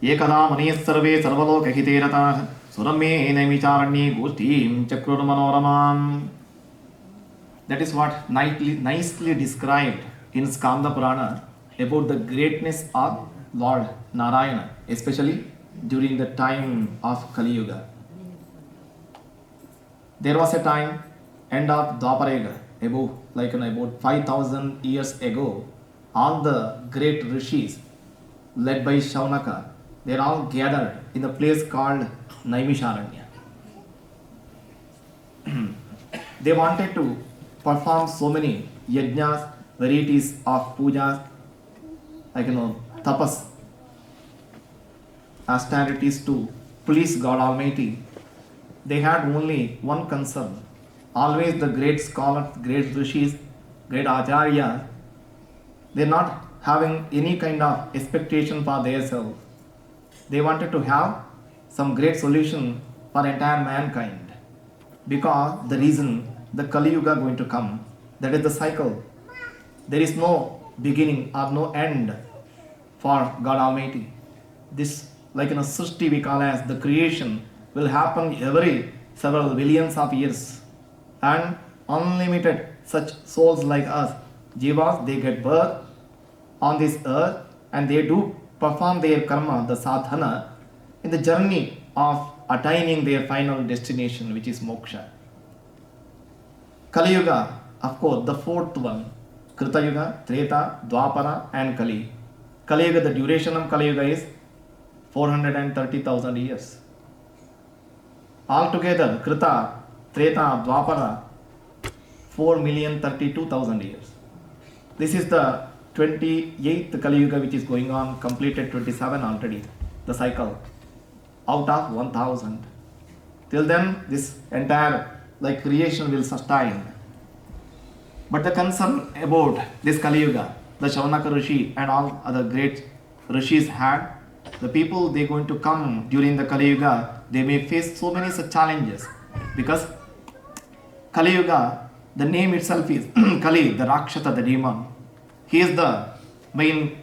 एकदा मुनिः सर्वे सर्वलोकहिते रताः सुरम्ये नैमिचारण्ये गोष्ठीं चक्रुर्मनोरमाम्. That is what nicely described in Skanda Purana about the greatness of Lord Narayana, especially during the time of Kali Yuga. There was a time, end of Dwapara Yuga, about 5,000 years ago, all the great rishis led by Shaunaka, they are all gathered in a place called Naimisharanya. They wanted to perform so many yajnas, varieties of pujas, tapas, austerities to please God Almighty. They had only one concern. Always the great scholars, great rishis, great acharyas, they are not having any kind of expectation for themselves. They wanted to have some great solution for entire mankind. Because the reason the Kali Yuga going to come, that is the cycle. There is no beginning or no end for God Almighty. This, Srishti we call as the creation, will happen every several billions of years. And unlimited such souls like us, jivas, they get birth on this earth and they do perform their karma, the sadhana, in the journey of attaining their final destination, which is moksha. Kali Yuga, of course, the fourth one, Krita Yuga, Treta, Dwapara and Kali. Kali Yuga, the duration of Kali Yuga is 430,000 years. Altogether, Krita, Treta, Dwapara, 4,032,000 years. This is the 28th Kali Yuga which is going on, completed 27 already, the cycle, out of 1,000. Till then, this entire creation will sustain. But the concern about this Kali Yuga, the Shaunaka Rishi and all other great rishis had, the people they going to come during the Kali Yuga, they may face so many such challenges. Because Kali Yuga, the name itself is Kali, the Rakshata, the demon. He is the main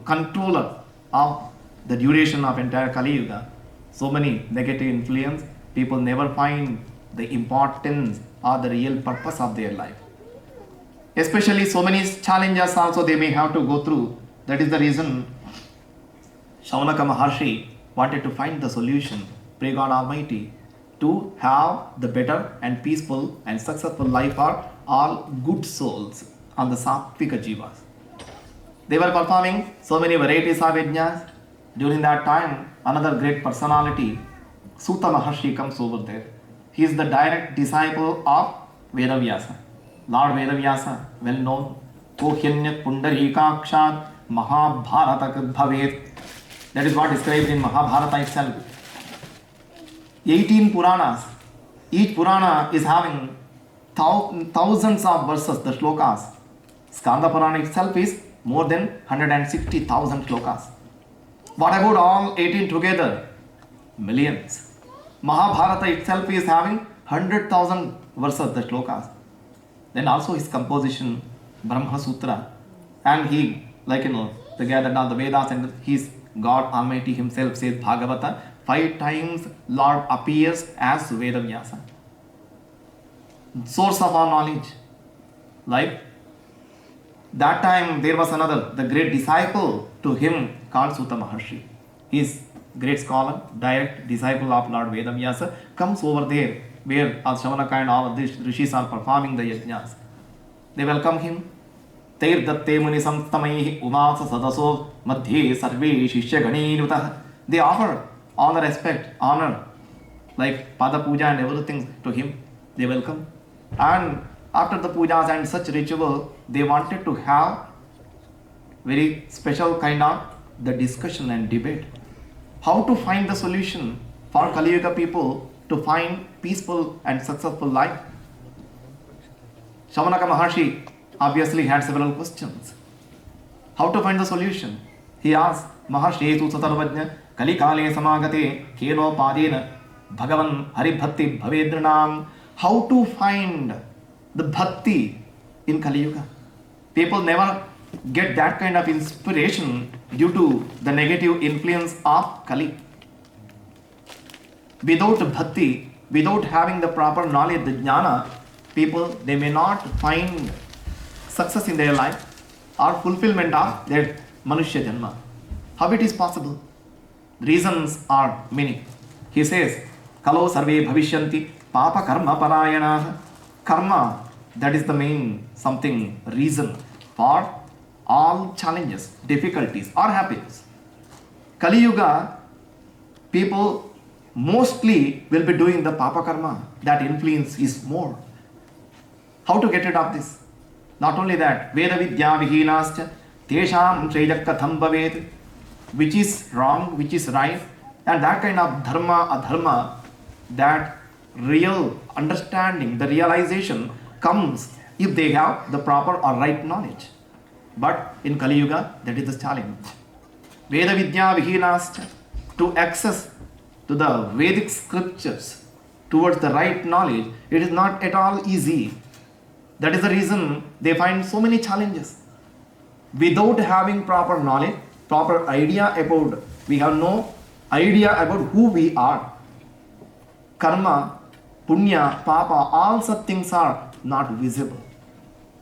controller of the duration of entire Kali Yuga. So many negative influence, people never find the importance or the real purpose of their life. Especially so many challenges also they may have to go through. That is the reason Shaunaka Maharshi wanted to find the solution, pray God Almighty, to have the better and peaceful and successful life for all good souls on the Sattvika Jivas. They were performing so many varieties of yajnas. During that time, another great personality, Suta Maharshi, comes over there. He is the direct disciple of Vedavyasa. Lord Vedavyasa, well known, Kohyanyak Pundarikakshat Mahabharata Bhavet. That is what is described in Mahabharata itself. 18 Puranas. Each Purana is having thousands of verses, the shlokas. Skanda Purana itself is more than 160,000 shlokas. What about all 18 together? Millions. Mahabharata itself is having 100,000 verses, the shlokas. Then also his composition, Brahma Sutra. And he, together now the Vedas and his God Almighty himself says Bhagavata, 5 times Lord appears as Vedavyasa. Source of our knowledge. Like that time there was another, the great disciple to him called Suta Maharshi. He is great scholar, direct disciple of Lord Vedavyasa, comes over there where all Shaunaka and all of these rishis are performing the yajnas. They welcome him. Tair datte muni samstamaihi umasa sadaso madhye sarve shishya ganirutah. They offer honor, respect, honor, like Pada Puja and everything to him. They welcome. And after the pujas and such ritual, they wanted to have very special kind of the discussion and debate. How to find the solution for Kali Yuga people to find peaceful and successful life. Shaunaka Maharshi obviously had several questions. How to find the solution? He asked, Maharshi tu satarvajna Kali Kale Samagate Keno Padena Bhagavan Hari Bhakti Bhavedranam. How to find the bhakti in Kali Yuga? People never get that kind of inspiration due to the negative influence of Kali. Without bhakti, without having the proper knowledge, the jnana, people, they may not find success in their life or fulfillment of their manushya janma. How it is possible? Reasons are many. He says, Kalo sarve bhavishyanti papa karma parayana. Karma, that is the main something reason for all challenges, difficulties or happiness. Kali Yuga, people mostly will be doing the papa karma. That influence is more. How to get rid of this? Not only that, Veda Vidya Vihinascha Tesham Shreyakatham Bhaved, which is wrong, which is right, and that kind of dharma, adharma, that real understanding, the realization comes if they have the proper or right knowledge. But in Kali Yuga, that is the challenge. Veda Vidya Vihinascha, to access to the Vedic scriptures towards the right knowledge, it is not at all easy. That is the reason they find so many challenges. Without having proper knowledge, proper idea about, we have no idea about who we are. Karma, punya, papa, all such things are not visible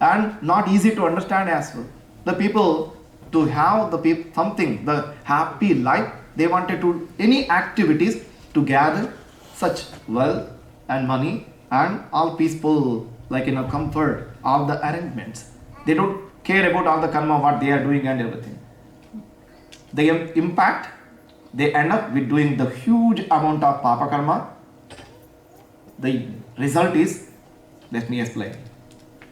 and not easy to understand as well. The people, to have something, the happy life, they wanted to any activities to gather such wealth and money and all peaceful, like comfort, all the arrangements. They don't care about all the karma, what they are doing and everything. The impact, they end up with doing the huge amount of papa karma. The result is, let me explain.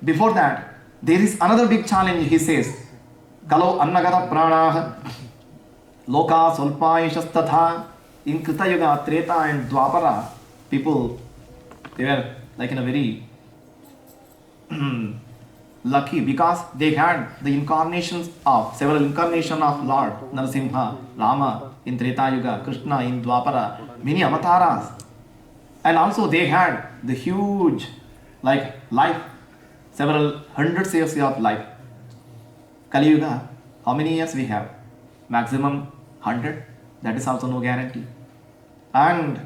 Before that, there is another big challenge. He says, Kalo annagata pranaha loka solpaishastatha. In Krita Yuga, Treta and Dwapara, people, they were like in a very lucky because they had the incarnations of, several incarnations of Lord Narasimha, Rama in Treta Yuga, Krishna in Dwapara, many avatars. And also they had the huge like life, several hundreds years of life. Kali Yuga, how many years we have? Maximum 100. That is also no guarantee. And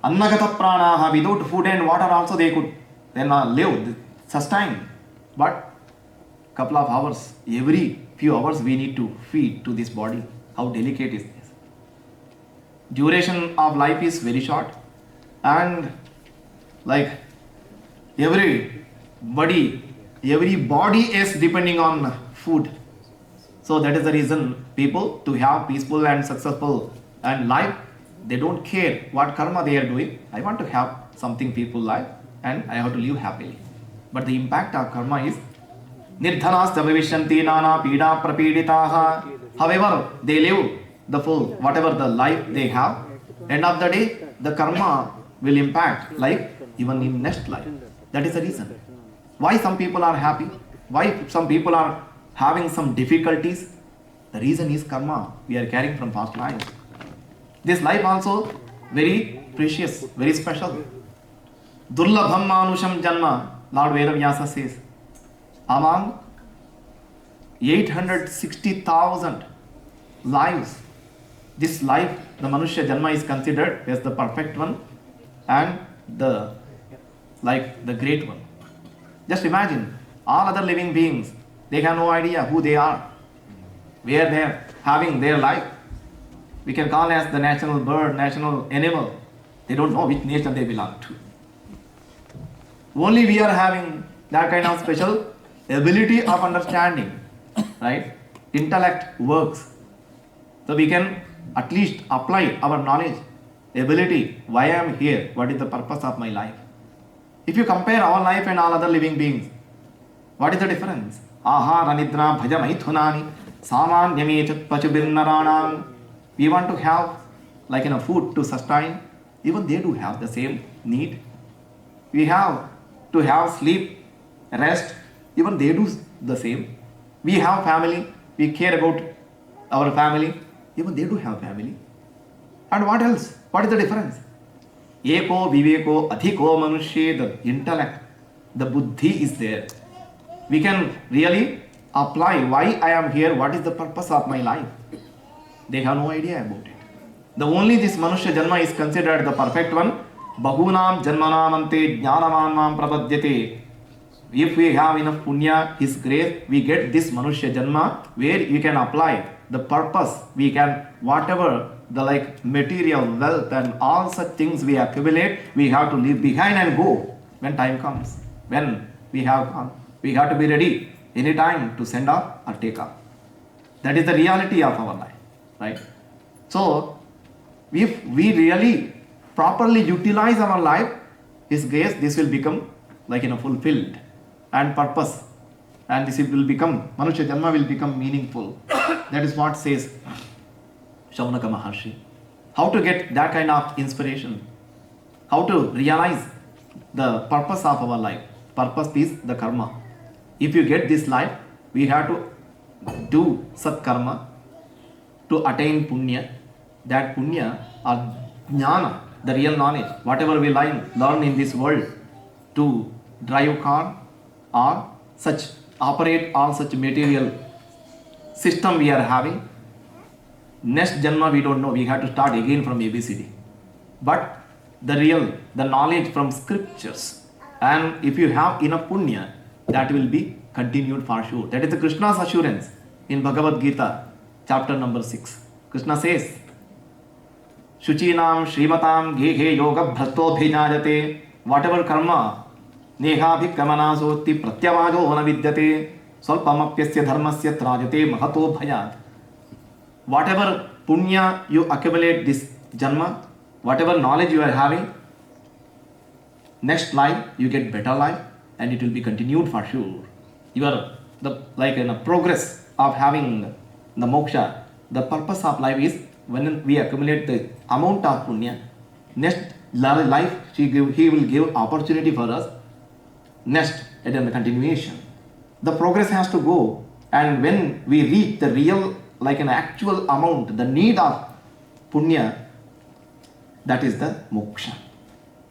annagata pranaha, without food and water also they could then live, sustain. But couple of hours, every few hours we need to feed to this body. How delicate is this? Duration of life is very short, and like every body is depending on food. So that is the reason people, to have peaceful and successful and life, they don't care what karma they are doing. I want to have something peaceful life and I have to live happily. But the impact of karma is nirdhanas bhavishanti nana pida prapiditaha. However, they live the full, whatever the life they have. End of the day, the karma will impact life even in next life. That is the reason. Why some people are happy? Why some people are having some difficulties? The reason is karma we are carrying from past lives. This life also very precious, very special. Durlabham manusham janma, Lord Vedavyasa says. Among 860,000 lives, this life, the Manushya Janma, is considered as the perfect one and the great one. Just imagine, all other living beings, they have no idea who they are, where they are having their life. We can call as the national bird, national animal. They don't know which nation they belong to. Only we are having that kind of special ability of understanding, right? Intellect works. So we can at least apply our knowledge, ability, why I am here, what is the purpose of my life. If you compare our life and all other living beings, what is the difference? Ahara nidra bhajamaithunani samanyamechat pachubirnaranam. We want to have food to sustain. Even they do have the same need. We have to have sleep, rest. Even they do the same. We have family. We care about our family. Even they do have family. And what else? What is the difference? Eko viveko adhiko manushye, the intellect, the buddhi is there. We can really apply why I am here, what is the purpose of my life. They have no idea about it. The only this Manushya Janma is considered the perfect one. Bahunam Janmanamante Jnanamanam Prapadyate. If we have enough punya, His grace, we get this Manushya Janma where you can apply the purpose. We can, whatever the like material wealth and all such things we accumulate, we have to leave behind and go when time comes. When we have come, we have to be ready any time to send off or take off. That is the reality of our life, right? So, if we really properly utilize our life, His grace, this will become like fulfilled and purpose, and this will become, Manushya Janma will become meaningful. That is what says Shaunaka Maharshi. How to get that kind of inspiration? How to realize the purpose of our life? Purpose is the karma. If you get this life, we have to do sat karma to attain punya. That punya or jnana, the real knowledge, whatever we learn in this world, to drive car or such operate all such material system we are having. Next janma we don't know, we have to start again from ABCD. But the knowledge from scriptures, and if you have enough punya, that will be continued for sure. That is the Krishna's assurance in Bhagavad Gita, chapter number 6. Krishna says, Shuchinam Shrimatam Gehe Yoga Bhrasto Bhijajate. Whatever karma Nehabhikramanasoti Pratyavajo Vanavidyate Swalpamapyasya Dharmasya Trajate Mahato Bhayat. Whatever punya you accumulate this janma, whatever knowledge you are having, next life you get better life and it will be continued for sure. You are like in a progress of having the moksha. The purpose of life is when we accumulate the amount of punya, next life He will give opportunity for us. Next, and then the continuation. The progress has to go, and when we reach the real, like an actual amount, the need of punya, that is the moksha.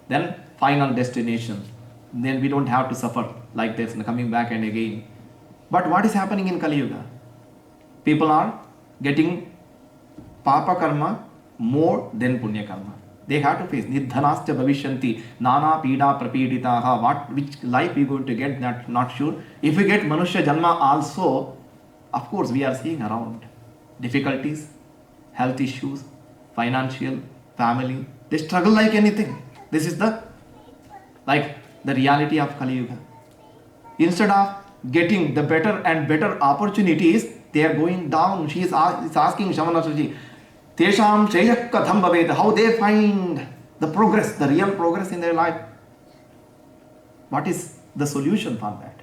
Then final destination. Then we don't have to suffer like this and coming back and again. But what is happening in Kali Yuga? People are getting papa karma more than punya karma. They have to face nidhanascha bhavishyanti nana pida prapiditaha. Which life we going to get, that not sure. If we get Manushya Janma also, of course we are seeing around difficulties, health issues, financial, family. They struggle like anything. This is the reality of Kali Yuga. Instead of getting the better and better opportunities, they are going down. She is asking Shamanasraji, Tesham Shreyak Katham Bhavet, how they find the progress, the real progress in their life. What is the solution for that?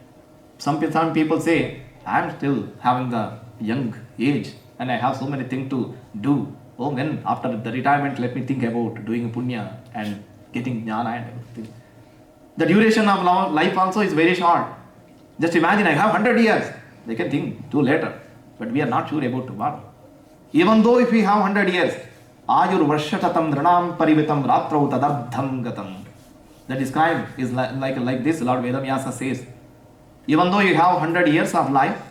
Some people say, I am still having the young age and I have so many things to do. Oh, when after the retirement, let me think about doing punya and getting jnana and everything. The duration of life also is very short. Just imagine, I have 100 years. They can think too later. But we are not sure about tomorrow. Even though if we have 100 years, Ayur Varshatatam Dranam Parivitam Ratrau Tadardham Gatam. The describe is like this, Lord Vedavyasa says. Even though you have 100 years of life,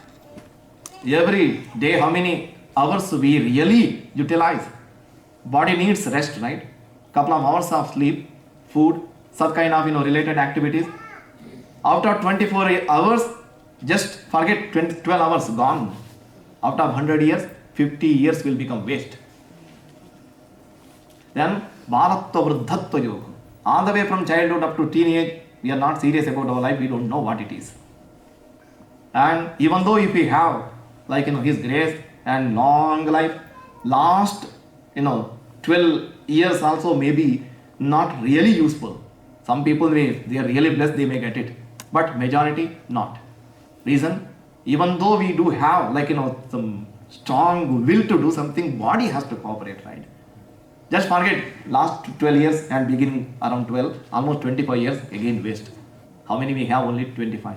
every day how many hours we really utilize? Body needs rest, right? Couple of hours of sleep, food, such kind of related activities. After 24 hours, just forget 12 hours gone. After 100 years, 50 years will become waste. Then, Bharatva Vruddhatva Yoga. All the way from childhood up to teenage, we are not serious about our life, we don't know what it is. And even though if we have, His grace and long life, last, 12 years also may be not really useful. Some people they are really blessed, they may get it. But majority, not. Reason? Even though we do have, some strong will to do something, body has to cooperate, right? Just forget last 12 years and beginning around 12, almost 25 years, again waste. How many we have? Only 25.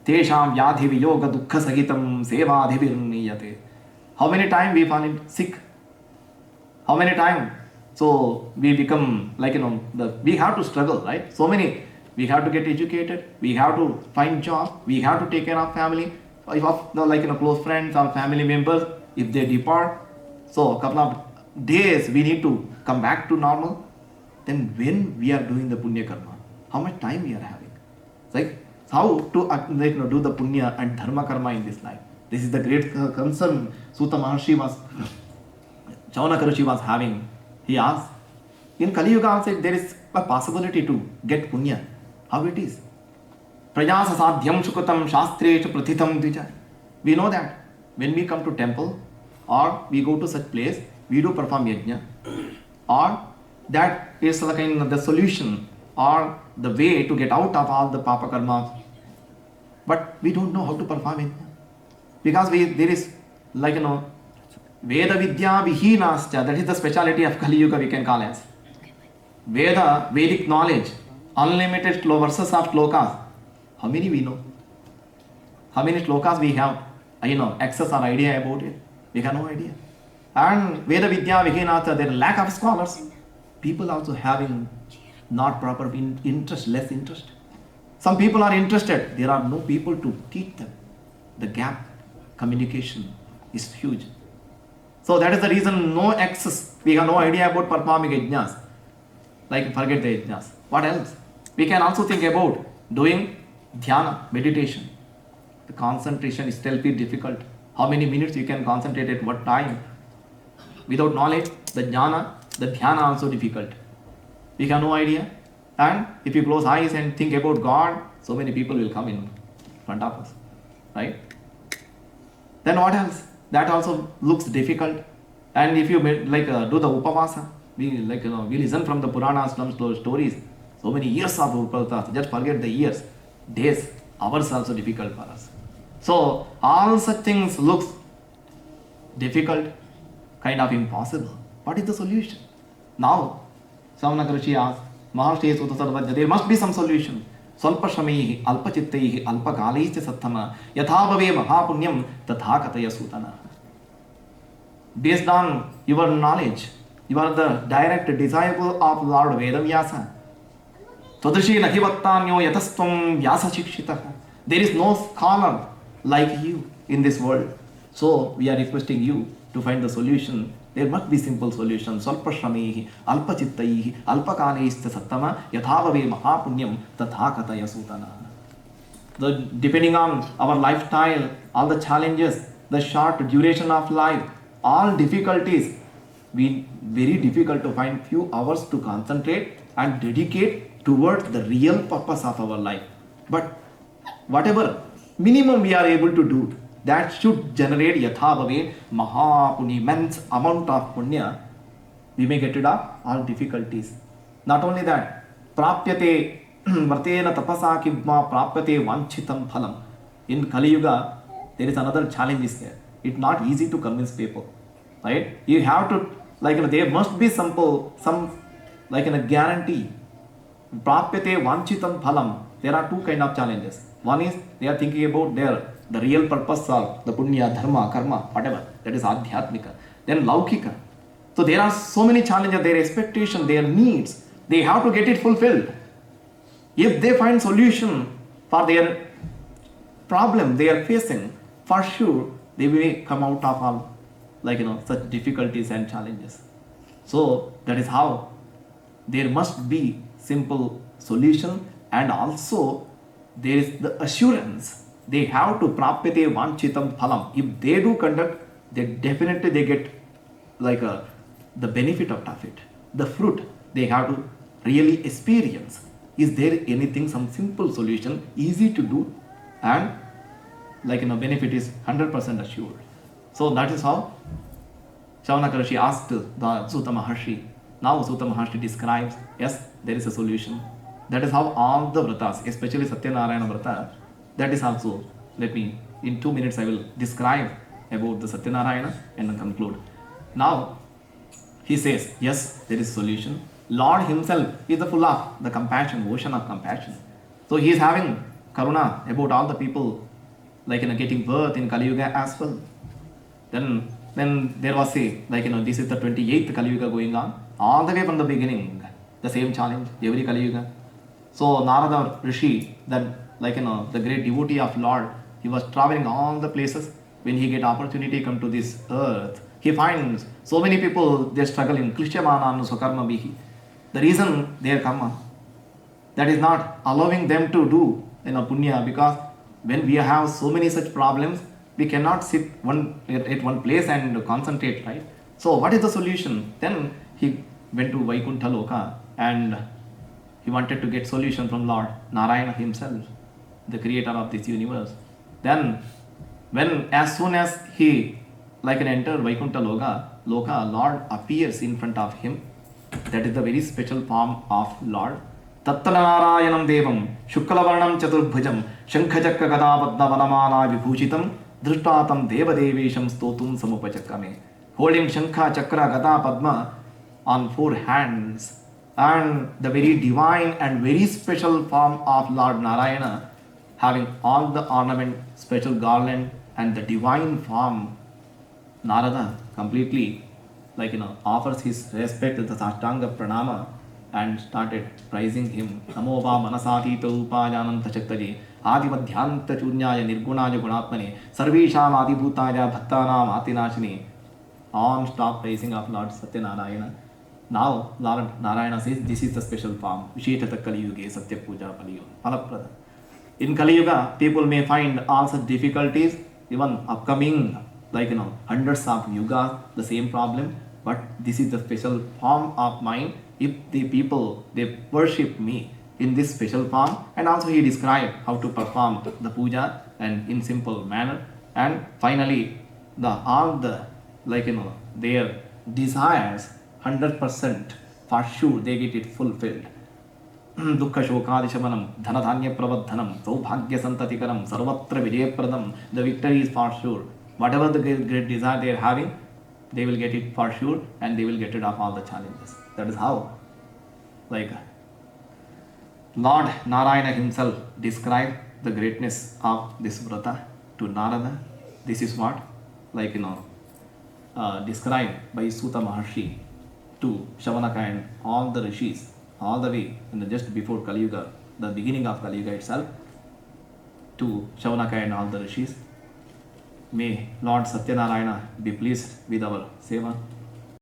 Tesham yadhi viyoga dukkha sagitam sevadhivirniyate. How many times we fall sick? How many times? So we become we have to struggle, right? So many, we have to get educated, we have to find job, we have to take care of family. if of like close friends or family members, if they depart, so a couple of days we need to come back to normal. Then when we are doing the punya karma, how much time we are having? It's like how to do the punya and dharma karma in this life. This is the great concern Sutta Maharshi was, Chaunaka Rishi was having. He asked, in Kali Yuga also there is a possibility to get punya. How it is? Prayasa sadhyam sukatam shastreshu prathitam dvija. We know that when we come to temple or we go to such place, we do perform yajna, or that is the kind of the solution or the way to get out of all the papa karmas. But we don't know how to perform it. Because there is like Veda Vidya Vihinascha, that is the speciality of Kali Yuga we can call as. Veda, Vedic knowledge, unlimited verses of shlokas. How many we know? How many shlokas we have, access or idea about it? We have no idea. And Veda Vidya Vihinascha, there is lack of scholars. People also having not proper interest, less interest. Some people are interested. There are no people to teach them. The gap, communication is huge. So that is the reason no access. We have no idea about performing yajnas. Like forget the yajnas. What else? We can also think about doing dhyana, meditation. The concentration is still be difficult. How many minutes you can concentrate at what time? Without knowledge, the jnana, the dhyana also difficult. We have no idea. And if you close eyes and think about God, so many people will come in front of us. Right? Then what else? That also looks difficult. And if you do the upavasa, we listen from the Puranas, some stories. So many years of upavasa. Just forget the years, days, hours also difficult for us. So all such things looks difficult, kind of impossible. What is the solution? Now, Chaunaka Rishi asked, Maharshi Sutta Sarvajna, there must be some solution. Swalpa Shramaihi, Alpa Chittaihi, Alpa Kalaischa Sattama, Yathabhave Mahapunyam, Tatha Kataya Sutana. Based on your knowledge, you are the direct disciple of Lord Vedavyasa. Tadrishi Nahi Bhaktanyo Yatastvam Vyasa Shikshitaha. There is no scholar like you in this world. So we are requesting you to find the solution. There must be simple solution. Swalpa Shramaihi, Alpa Chittaihi, Alpa Kalaischa Sattama, Yathabhave Mahapunyam, Tatha Kataya Sutana. Depending on our lifestyle, all the challenges, the short duration of life, all difficulties, we very difficult to find few hours to concentrate and dedicate towards the real purpose of our life. But whatever minimum we are able to do, that should generate yathabhave mahapunya, immense amount of punya. We may get rid of all difficulties. Not only that, prapyate vartena tapasa kibma prapyate vanchitam phalam. In Kali Yuga, there is another challenge is there. It's not easy to convince people, right? You have to, there must be some guarantee. Prapyate vanchitam phalam. There are two kind of challenges. One is they are thinking about the real purpose of the punya, dharma, karma, whatever. That is adhyatmika. Then laukika. So there are so many challenges, their expectation, their needs. They have to get it fulfilled. If they find solution for their problem they are facing, for sure they will come out of all such difficulties and challenges. So that is how there must be simple solution, and also there is the assurance they have to prapyate vanchitam phalam. If they do conduct, they definitely they get the benefit out of it. The fruit they have to really experience. Is there anything, some simple solution, easy to do, and benefit is 100% assured. So that is how Chaunaka Rishi asked the Sutta Maharshi. Now Sutta Maharshi describes, yes, there is a solution. That is how all the vratas, especially SatyaNarayan vrata, that is also, in 2 minutes I will describe about the SatyaNarayana and then conclude. Now, he says, yes, there is solution. Lord himself is the full of the compassion, ocean of compassion. So he is having karuna about all the people, getting birth in Kali Yuga as well. Then there was this is the 28th Kali Yuga going on, all the way from the beginning, the same challenge, every Kali Yuga. So Narada Rishi, that the great devotee of Lord, He was traveling all the places. When he get opportunity come to this earth, he finds so many people they struggle in Klishyamananu Sokarma Bihi. The reason they are karma, that is not allowing them to do punya, because when we have so many such problems, we cannot sit at one place and concentrate, right? So what is the solution? Then he went to Vaikuntha Loka and he wanted to get solution from Lord Narayana himself, the creator of this universe. Then as soon as he entered Vaikuntha Loka, Lord appears in front of him. That is the very special form of Lord. SatyaNarayanam Devam Shuklavarnam Chaturbhujam Shankhajakka Gada Padma Vanamana Vibhushitam Drishtatam Deva Devesham Stotum Samupachakame. Holding Shankha Chakra Gada Padma on 4 hands, and the very divine and very special form of Lord Narayana, having all the ornament, special garland, and the divine form. Narada completely offers his respect to the Satanga Pranama and started praising him. Namo va manasatita upayananta chaktaje adimadhyanta chunyaya nirgunaya gunatmane sarvesham adibhutaya bhaktanam atinashini. On stop praising of Lord SatyaNarayana. Now Lord Narayana says this is the special form. Visheshata Kali Yuge Satya Puja Palaprada. In Kali Yuga, people may find all such difficulties, even upcoming hundreds of yugas, the same problem. But this is the special form of mine. If the people they worship me in this special form, and also he described how to perform the puja and in simple manner. And finally, all the their desires 100% for sure they get it fulfilled. Dukkha Shokadishamanam, Dhanadhanya Pravadhanam, Saubhagya Santatikaram, Sarvatra Vijayapradam. The victory is for sure. Whatever the great desire they are having, they will get it for sure, and they will get rid of all the challenges. That is how Lord Narayana himself described the greatness of this vrata to Narada. This is what described by Suta Maharshi to Shavanaka and all the rishis, all the way just before Kali Yuga, the beginning of Kali Yuga itself, to Shavanaka and all the rishis. May Lord SatyaNarayana be pleased with our seva.